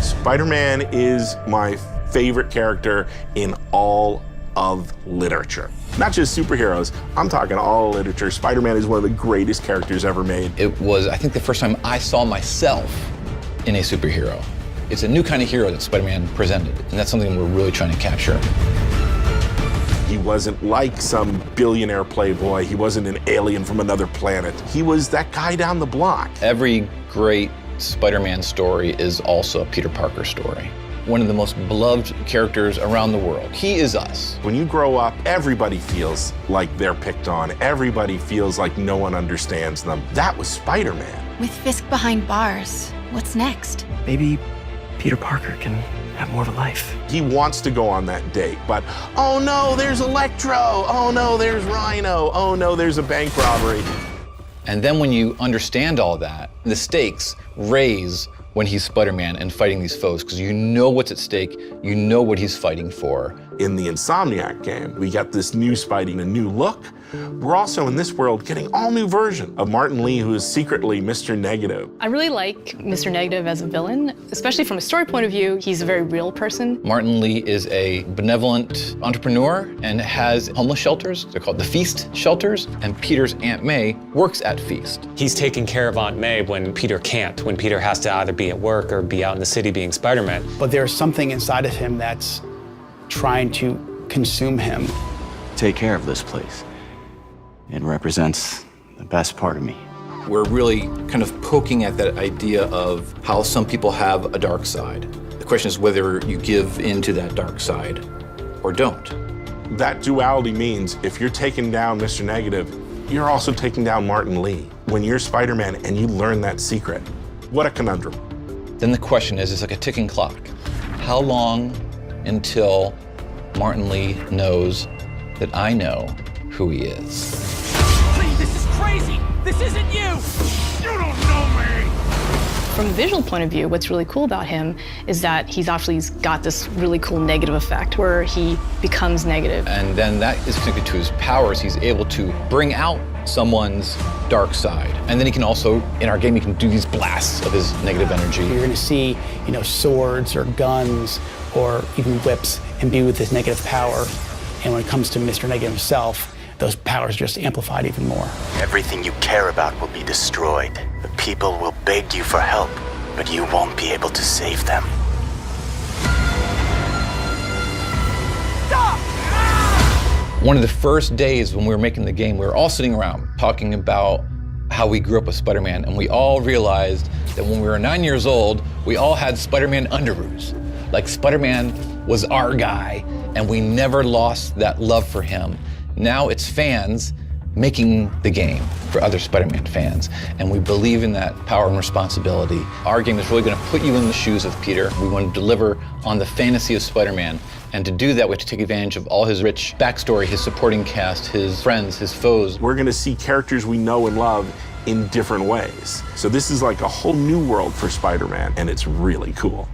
Spider-Man is my favorite character in all of literature. Not just superheroes, I'm talking all literature. Spider-Man is one of the greatest characters ever made. It was, I think, the first time I saw myself in a superhero. It's a new kind of hero that Spider-Man presented, and that's something we're really trying to capture. He wasn't like some billionaire playboy. He wasn't an alien from another planet. He was that guy down the block. Every great Spider-Man story is also a Peter Parker story. One of the most beloved characters around the world. He is us. When you grow up, everybody feels like they're picked on. Everybody feels like no one understands them. That was Spider-Man. With Fisk behind bars, what's next? Maybe Peter Parker can have more of a life. He wants to go on that date, but oh no, there's Electro. Oh no, there's Rhino. Oh no, there's a bank robbery. And then when you understand all that, the stakes raise when he's Spider-Man and fighting these foes, because you know what's at stake, you know what he's fighting for. In the Insomniac game, we got this new Spidey, a new look. We're also in this world getting all new version of Martin Lee, who is secretly Mr. Negative. I really like Mr. Negative as a villain, especially from a story point of view. He's a very real person. Martin Lee is a benevolent entrepreneur and has homeless shelters. They're called the Feast shelters, and Peter's Aunt May works at Feast. He's taking care of Aunt May when Peter can't, when Peter has to either be at work or be out in the city being Spider-Man. But there's something inside of him that's trying to consume him. Take care of this place. It represents the best part of me. We're really kind of poking at that idea of how some people have a dark side. The question is whether you give into that dark side or don't. That duality means if you're taking down Mr. Negative, you're also taking down Martin Lee. When you're Spider-Man and you learn that secret, what a conundrum. Then the question is, it's like a ticking clock. How long until Martin Lee knows that I know who he is? This is crazy! This isn't you! You don't know me! From a visual point of view, what's really cool about him is that he's actually got this really cool negative effect where he becomes negative. And then that is connected to his powers. He's able to bring out someone's dark side. And then he can also, in our game, he can do these blasts of his negative energy. You're gonna see, swords or guns or even whips imbue with this negative power. And when it comes to Mr. Negative himself, those powers just amplified even more. Everything you care about will be destroyed. The people will beg you for help, but you won't be able to save them. Stop! One of the first days when we were making the game, we were all sitting around talking about how we grew up with Spider-Man, and we all realized that when we were 9 years old, we all had Spider-Man underoos. Like Spider-Man was our guy, and we never lost that love for him. Now it's fans making the game for other Spider-Man fans, and we believe in that power and responsibility. Our game is really going to put you in the shoes of Peter. We want to deliver on the fantasy of Spider-Man, and to do that, we have to take advantage of all his rich backstory, his supporting cast, his friends, his foes. We're going to see characters we know and love in different ways. So this is like a whole new world for Spider-Man, and it's really cool.